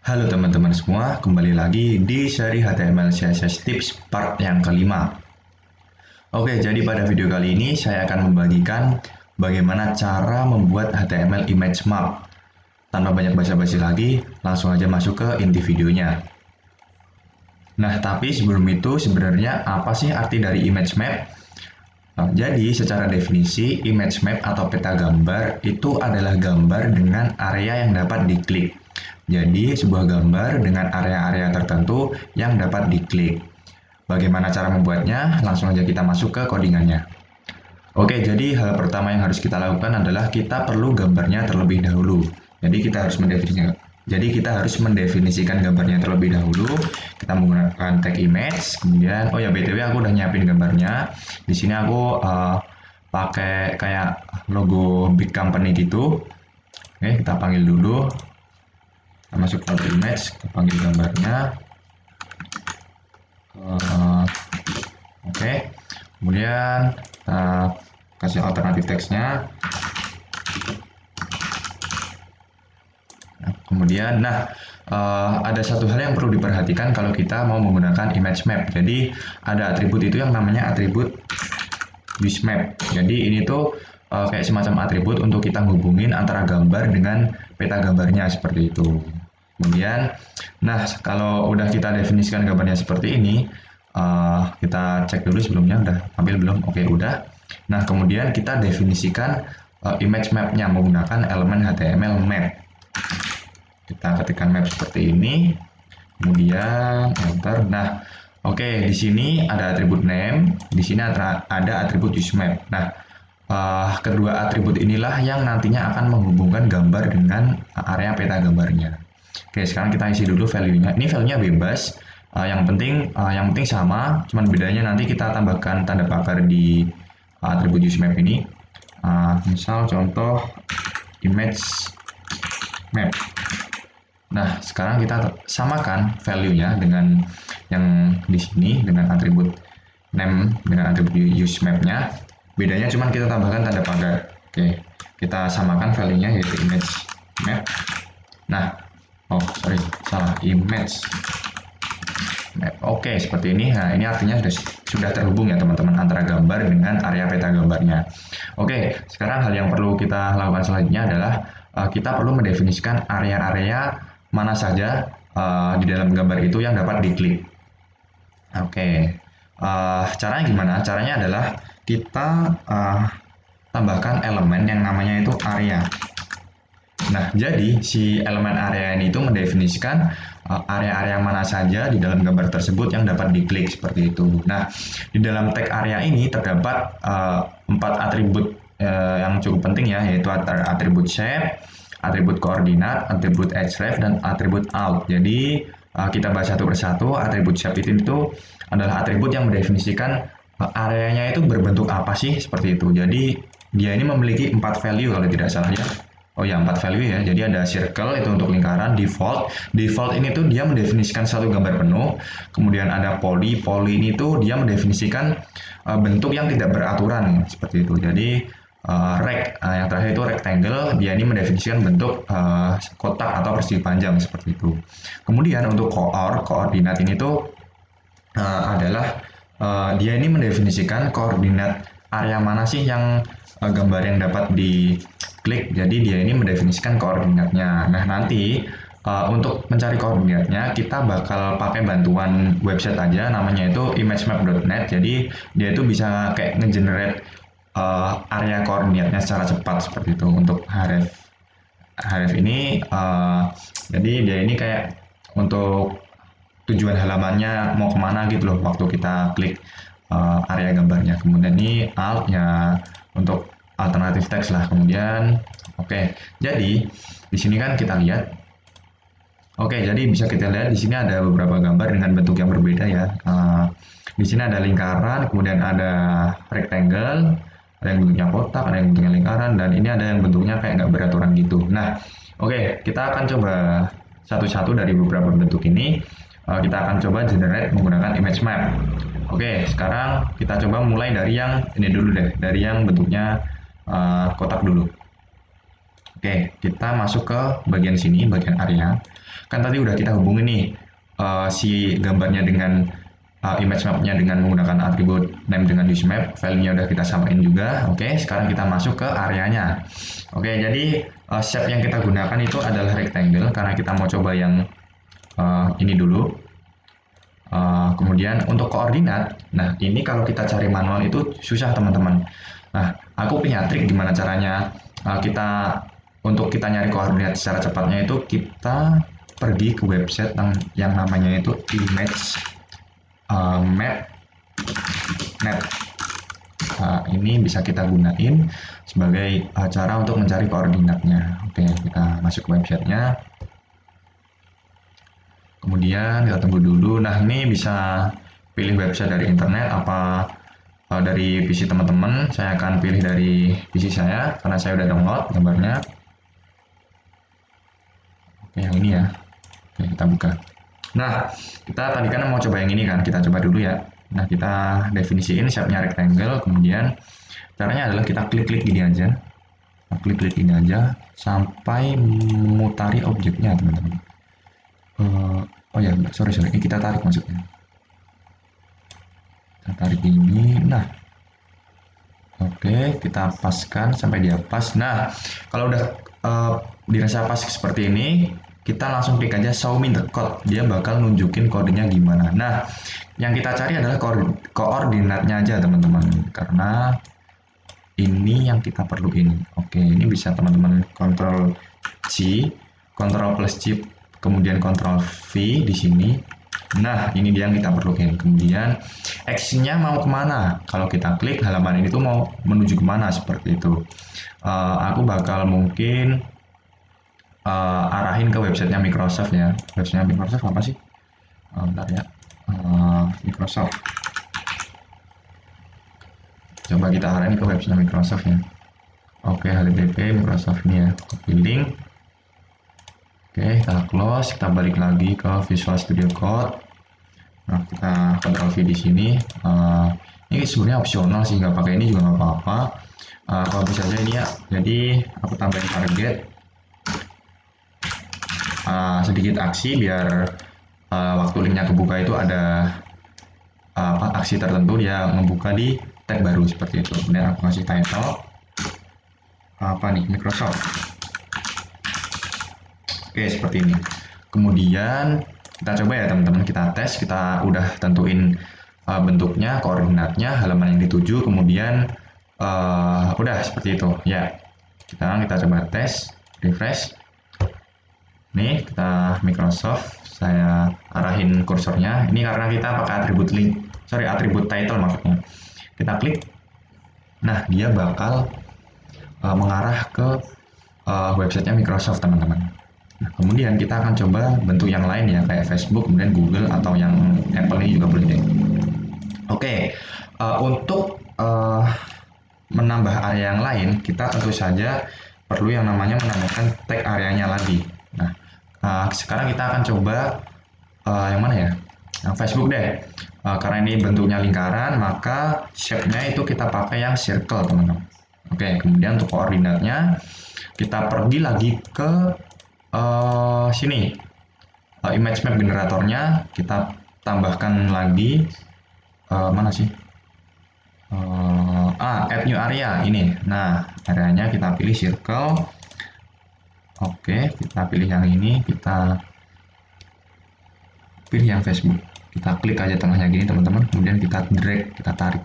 Halo teman-teman semua, kembali lagi di seri HTML CSS Tips part yang kelima. Oke, jadi pada video kali ini saya akan membagikan bagaimana cara membuat HTML image map. Tanpa banyak basa-basi lagi, langsung aja masuk ke inti videonya. Nah, tapi sebelum itu sebenarnya apa sih arti dari image map? Jadi, secara definisi, image map atau peta gambar itu adalah gambar dengan area yang dapat diklik. Jadi, sebuah gambar dengan area-area tertentu yang dapat diklik. Bagaimana cara membuatnya? Langsung aja kita masuk ke codingannya. Oke, jadi hal pertama yang harus kita lakukan adalah kita perlu gambarnya terlebih dahulu. Jadi kita harus mendefinisikan gambarnya terlebih dahulu. Kita menggunakan tag image, kemudian oh ya BTW aku udah nyiapin gambarnya. Di sini aku pakai kayak logo big company gitu. Oke, kita panggil dulu. Kita masuk ke image, kita panggil gambarnya. Oke, kemudian kita kasih alternatif teksnya. Kemudian, ada satu hal yang perlu diperhatikan kalau kita mau menggunakan image map. Jadi, ada atribut itu yang namanya atribut useMap. Jadi, ini tuh kayak semacam atribut untuk kita hubungin antara gambar dengan peta gambarnya seperti itu. Kemudian, kalau udah kita definisikan gambarnya seperti ini, kita cek dulu sebelumnya udah ambil belum? Oke, udah. Nah, kemudian kita definisikan image map-nya menggunakan elemen HTML map. Kita ketikkan map seperti ini, kemudian enter. Nah, oke, di sini ada atribut name, di sini ada atribut useMap. Nah, kedua atribut inilah yang nantinya akan menghubungkan gambar dengan area peta gambarnya. Oke, sekarang kita isi dulu value-nya. Ini value-nya bebas. Yang penting sama, cuman bedanya nanti kita tambahkan tanda pagar di atribut useMap ini. Misal contoh image map. Nah, sekarang kita samakan value-nya dengan yang di sini dengan atribut name dengan atribut useMap-nya. Bedanya cuma kita tambahkan tanda pagar. Oke, kita samakan value-nya yaitu image map. Nah, salah, image map. Oke, seperti ini. Nah, ini artinya sudah terhubung ya teman-teman antara gambar dengan area peta gambarnya. Oke, sekarang hal yang perlu kita lakukan selanjutnya adalah kita perlu mendefinisikan area-area mana saja di dalam gambar itu yang dapat diklik. Oke, caranya gimana? Caranya adalah kita tambahkan elemen yang namanya itu area. Nah, jadi si elemen area ini itu mendefinisikan area-area mana saja di dalam gambar tersebut yang dapat diklik seperti itu. Nah, di dalam tag area ini terdapat 4 atribut yang cukup penting ya, yaitu atribut shape, atribut koordinat, atribut href, dan atribut out. Jadi kita bahas satu persatu. Atribut shape itu adalah atribut yang mendefinisikan areanya itu berbentuk apa sih seperti itu. Jadi dia ini memiliki 4 value kalau tidak salah ya. Oh ya, 4 value ya. Jadi ada circle itu untuk lingkaran, default. Default ini tuh dia mendefinisikan satu gambar penuh. Kemudian ada poly. Poly ini tuh dia mendefinisikan bentuk yang tidak beraturan seperti itu. Jadi yang terakhir itu rectangle, dia ini mendefinisikan bentuk kotak atau persegi panjang seperti itu. Kemudian untuk koordinat ini tuh adalah dia ini mendefinisikan koordinat area mana sih yang gambar yang dapat diklik. Jadi dia ini mendefinisikan koordinatnya. Nah, nanti untuk mencari koordinatnya kita bakal pakai bantuan website aja, namanya itu imagemap.net. Jadi dia itu bisa kayak ngegenerate area koordinatnya secara cepat seperti itu. Untuk href ini jadi dia ini kayak untuk tujuan halamannya mau kemana gitu loh waktu kita klik area gambarnya. Kemudian ini alt ya untuk alternatif teks lah. Kemudian jadi di sini kan kita lihat. Jadi bisa kita lihat di sini ada beberapa gambar dengan bentuk yang berbeda ya. Di sini ada lingkaran, kemudian ada rectangle, ada yang bentuknya kotak, ada yang bentuknya lingkaran, dan ini ada yang bentuknya kayak nggak beraturan gitu. Nah, kita akan coba satu-satu dari beberapa bentuk ini. Kita akan coba generate menggunakan image map. Sekarang kita coba mulai dari yang ini dulu deh, dari yang bentuknya kotak dulu. Oke, kita masuk ke bagian sini, bagian area. Kan tadi udah kita hubungin nih si gambarnya dengan image map-nya dengan menggunakan atribut name dengan useMap, filenya udah kita samain juga. Oke, sekarang kita masuk ke areanya. Oke, jadi shape yang kita gunakan itu adalah rectangle karena kita mau coba yang ini dulu. Kemudian untuk koordinat, nah ini kalau kita cari manual itu susah teman-teman. Nah, aku punya trik gimana caranya untuk kita nyari koordinat secara cepatnya itu kita pergi ke website yang namanya itu image map net. Ini bisa kita gunain sebagai cara untuk mencari koordinatnya. Oke, kita masuk ke websitenya. Kemudian kita tunggu dulu. Nah, ini bisa pilih website dari internet apa dari PC teman-teman. Saya akan pilih dari PC saya karena saya udah download gambarnya. Oke, yang ini ya. Oke, kita buka. Nah, kita tadi kan mau coba yang ini kan. Kita coba dulu ya. Nah, kita definisiin shape-nya rectangle. Kemudian caranya adalah kita klik-klik gini aja. Klik-klik ini aja sampai memutari objeknya, teman-teman. Oh ya, sorry, ini kita tarik maksudnya. Kita tarik ini, nah, oke, kita paskan sampai dia pas. Nah, kalau udah dirasa pas seperti ini, kita langsung klik aja show me the code. Dia bakal nunjukin kodenya gimana. Nah, yang kita cari adalah koordinatnya aja, teman-teman, karena ini yang kita perluin. Oke, ini bisa teman-teman Ctrl C, Ctrl plus C, kemudian Ctrl V di sini. Nah, ini dia yang kita perluin. Kemudian action-nya mau kemana? Kalau kita klik halaman ini tuh mau menuju kemana seperti itu. Aku bakal mungkin arahin ke websitenya Microsoft ya. Websitenya Microsoft apa sih? Bentar ya. Microsoft. Coba kita arahin ke websitenya Microsoft ya. Oke, HTTP Microsoft ini ya. Copy link. Oke, kita close, kita balik lagi ke Visual Studio Code. Nah, kita Ctrl V di sini. Ini sebenarnya opsional sih, nggak pakai ini juga nggak apa-apa. Kalau bisa aja ini ya. Jadi aku tambahin target, sedikit aksi biar waktu linknya kebuka itu ada aksi tertentu dia membuka di tab baru seperti itu. Kemudian aku kasih title apa nih, Microsoft. Oke, seperti ini. Kemudian kita coba ya teman-teman, kita tes, kita udah tentuin bentuknya, koordinatnya, halaman yang dituju, kemudian udah seperti itu ya. Kita coba tes, refresh. Nih, kita Microsoft, saya arahin kursornya. Ini karena kita pakai atribut title maksudnya. Kita klik. Nah, dia bakal mengarah ke websitenya Microsoft, teman-teman. Nah, kemudian kita akan coba bentuk yang lain ya, kayak Facebook, kemudian Google, atau yang Apple ini juga boleh deh. Oke, untuk menambah area yang lain, kita tentu saja perlu yang namanya menambahkan tag areanya lagi. Nah, sekarang kita akan coba yang mana ya? Yang Facebook deh. Karena ini bentuknya lingkaran, maka shape-nya itu kita pakai yang circle, teman-teman. Oke, kemudian untuk koordinatnya, kita pergi lagi ke sini, image map generatornya kita tambahkan lagi, mana sih, add new area ini. Nah, areanya kita pilih circle. Oke, kita pilih yang ini, kita pilih yang Facebook, kita klik aja tengahnya gini teman-teman, kemudian kita drag, kita tarik,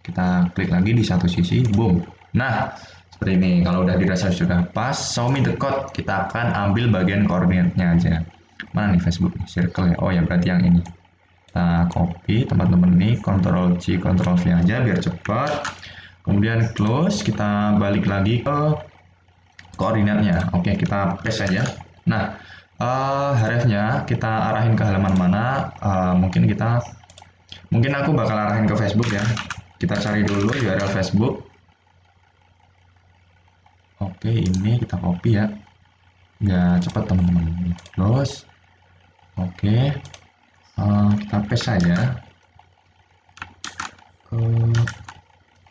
kita klik lagi di satu sisi, boom. Nah, seperti ini. Kalau udah dirasa sudah pas, show me the code, kita akan ambil bagian koordinatnya aja. Mana nih Facebook, circle ya? Oh ya, berarti yang ini. Kita copy teman-teman nih, Ctrl C, Ctrl V aja biar cepat. Kemudian close, kita balik lagi ke koordinatnya. Oke, kita paste aja. Nah, href-nya kita arahin ke halaman mana? Mungkin aku bakal arahin ke Facebook ya. Kita cari dulu URL Facebook. Oke, ini kita copy ya, biar cepat teman-teman. Close. Oke, kita paste saja.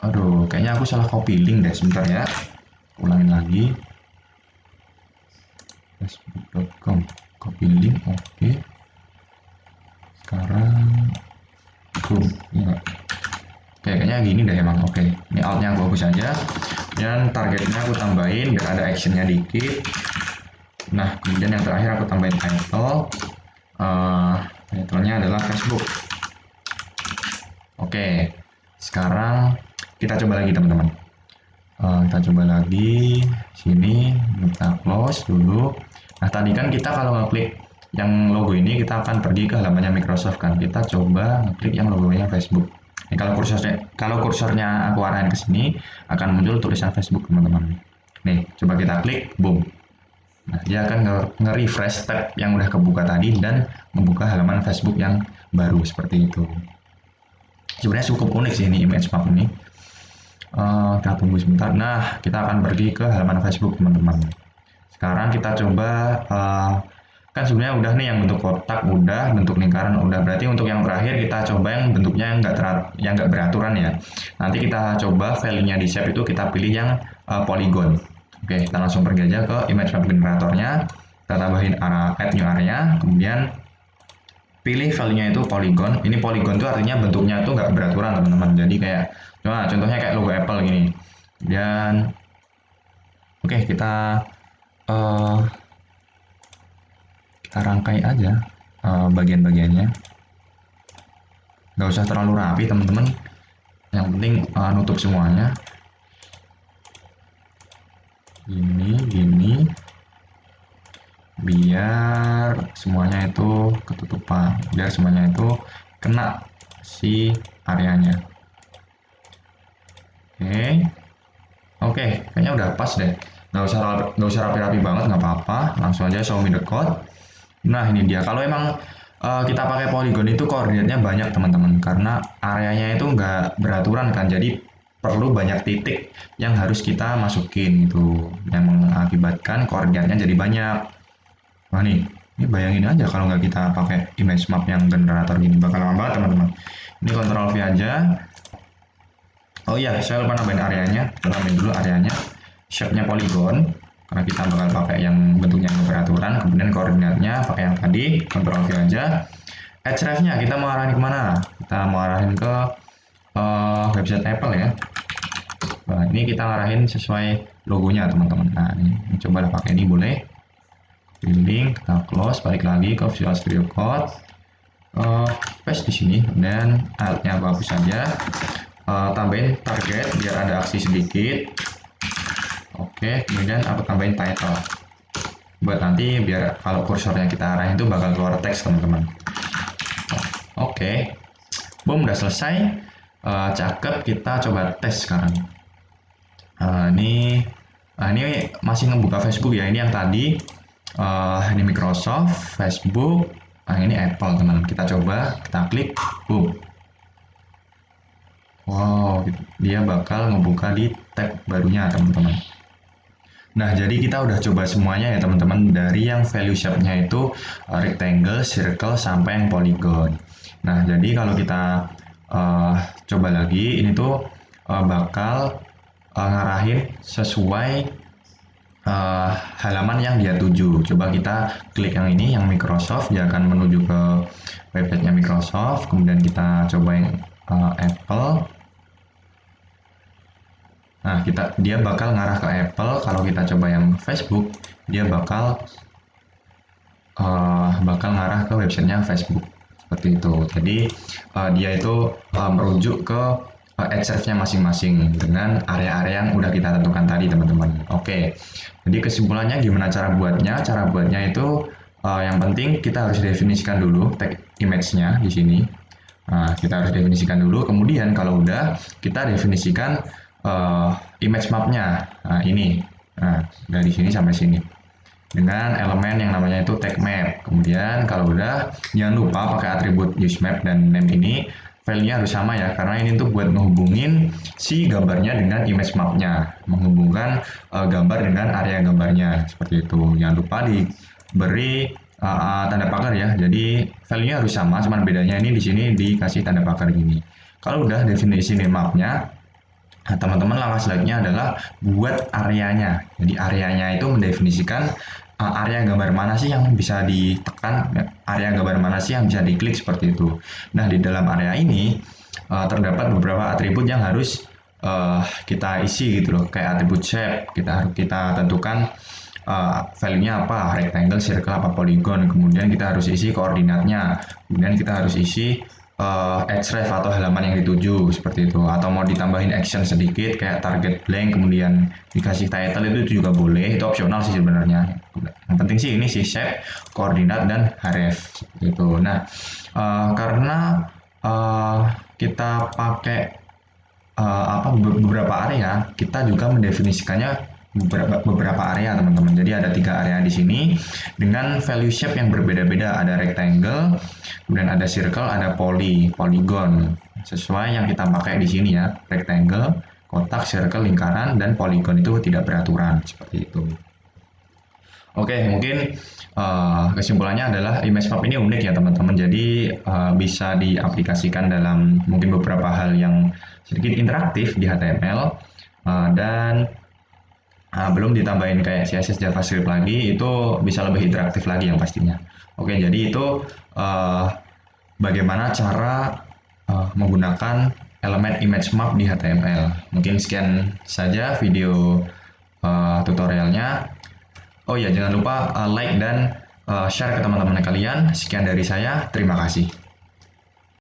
Aduh, kayaknya aku salah copy link deh, sebentar ya, ulangin lagi. facebook.com, copy link. Oke, sekarang ya. Kayaknya gini deh emang. Oke, ini outnya aku hapus aja, dan targetnya aku tambahin biar ada actionnya dikit. Nah, kemudian yang terakhir aku tambahin title. Title-nya adalah Facebook. Oke, sekarang kita coba lagi teman-teman. Kita coba lagi sini, kita close dulu. Nah, tadi kan kita kalau ngeklik yang logo ini kita akan pergi ke halamannya Microsoft kan. Kita coba ngeklik yang logonya Facebook. Ini kalau kursornya aku arahin ke sini akan muncul tulisan Facebook teman-teman. Nih, coba kita klik, boom. Nah, dia akan nge-refresh tab yang udah kebuka tadi dan membuka halaman Facebook yang baru seperti itu. Sebenarnya cukup unik sih ini image map ini. Kita tunggu sebentar. Nah, kita akan pergi ke halaman Facebook teman-teman. Sekarang kita coba, kan sebenarnya udah nih yang bentuk kotak udah, bentuk lingkaran udah. Berarti untuk yang terakhir kita coba yang bentuknya yang nggak beraturan ya. Nanti kita coba value-nya di shape itu kita pilih yang polygon. Oke, kita langsung pergi aja ke image map generatornya. Kita tambahin add new area, kemudian pilih value-nya itu polygon. Ini polygon itu artinya bentuknya itu nggak beraturan teman-teman. Jadi kayak, contohnya kayak logo Apple gini. Dan oke, kita rangkai aja bagian-bagiannya. Nggak usah terlalu rapi teman-teman. Yang penting nutup semuanya. Gini, biar semuanya itu ketutupan, biar semuanya itu kena si areanya. Oke, kayaknya udah pas deh. Nggak usah rapi-rapi banget, nggak apa-apa. Langsung aja show me the code. Nah, ini dia. Kalau emang kita pakai polygon itu koordinatnya banyak teman-teman, karena areanya itu nggak beraturan kan, jadi perlu banyak titik yang harus kita masukin gitu, yang mengakibatkan koordinatnya jadi banyak. Wah nih, ini bayangin aja kalau nggak kita pakai image map yang generator gini, bakal lama banget teman-teman. Ini Ctrl V aja. Oh iya, saya lupa nambahin areanya. Kita tambahin dulu areanya. Shape-nya polygon, karena kita bakal pakai yang bentuknya yang beraturan. Kemudian koordinatnya pakai yang tadi, Ctrl V aja. Href-nya kita mau arahin kemana? Kita mau arahin ke website Apple ya. Nah, ini kita arahin sesuai logonya teman-teman. Nah, ini coba pakai ini boleh. Link, kita close, balik lagi ke Visual Studio Code. Paste di sini, dan alt-nya aku hapus saja. Tambahin target biar ada aksi sedikit. Oke, kemudian aku tambahin title. Buat nanti biar kalau kursornya kita arahin itu bakal keluar teks teman-teman. Oke, boom, udah selesai. Cakep, kita coba tes sekarang. Ini masih ngebuka Facebook ya. Ini yang tadi ini Microsoft, Facebook. Nah, ini Apple teman. Kita coba, kita klik, boom. Wow, dia bakal ngebuka di tab barunya teman-teman. Nah, jadi kita udah coba semuanya ya teman-teman, dari yang value shape-nya itu rectangle, circle, sampai yang polygon. Nah, jadi kalau kita coba lagi, ini tuh bakal ngarahin sesuai halaman yang dia tuju. Coba kita klik yang ini, yang Microsoft, dia akan menuju ke website-nya Microsoft. Kemudian kita coba yang Apple. Nah, dia bakal ngarah ke Apple. Kalau kita coba yang Facebook, dia bakal ngarah ke websitenya Facebook seperti itu. Jadi dia itu merujuk ke href-nya masing-masing dengan area-area yang udah kita tentukan tadi teman-teman. Oke, jadi kesimpulannya gimana cara buatnya? Cara buatnya itu yang penting kita harus definisikan dulu tag image-nya di sini. Nah, kita harus definisikan dulu. Kemudian kalau udah, kita definisikan image map-nya. Nah, ini. Nah, dari sini sampai sini. Dengan elemen yang namanya itu tag map. Kemudian kalau udah, jangan lupa pakai atribut useMap dan name ini. Value-nya harus sama ya, karena ini tuh buat menghubungin si gambarnya dengan image map-nya. Menghubungkan gambar dengan area gambarnya. Seperti itu. Jangan lupa diberi tanda pagar ya. Jadi value-nya harus sama, cuman bedanya ini di sini dikasih tanda pagar gini. Kalau udah definisi map-nya, nah, teman-teman langkah selanjutnya adalah buat areanya. Jadi areanya itu mendefinisikan area gambar mana sih yang bisa ditekan, area gambar mana sih yang bisa diklik seperti itu. Nah, di dalam area ini terdapat beberapa atribut yang harus kita isi gitu loh, kayak atribut shape, kita tentukan value-nya apa, rectangle, circle, apa polygon, kemudian kita harus isi koordinatnya, kemudian kita harus isi href atau halaman yang dituju seperti itu, atau mau ditambahin action sedikit kayak target blank kemudian dikasih title itu juga boleh, itu opsional sih sebenarnya. Yang penting sih ini sih shape, koordinat, dan href seperti itu. Nah, karena kita pakai beberapa area, kita juga mendefinisikannya beberapa area teman-teman. Jadi ada 3 area di sini dengan value shape yang berbeda-beda. Ada rectangle, kemudian ada circle, ada polygon. Sesuai yang kita pakai di sini ya, rectangle, kotak, circle, lingkaran, dan polygon itu tidak beraturan seperti itu. Oke, mungkin kesimpulannya adalah image map ini unik ya teman-teman. Jadi bisa diaplikasikan dalam mungkin beberapa hal yang sedikit interaktif di HTML dan belum ditambahin kayak CSS, JavaScript lagi, itu bisa lebih interaktif lagi yang pastinya. Oke, jadi itu bagaimana cara menggunakan elemen image map di HTML. Mungkin sekian saja video tutorialnya. Oh ya, jangan lupa like dan share ke teman-teman kalian. Sekian dari saya, terima kasih.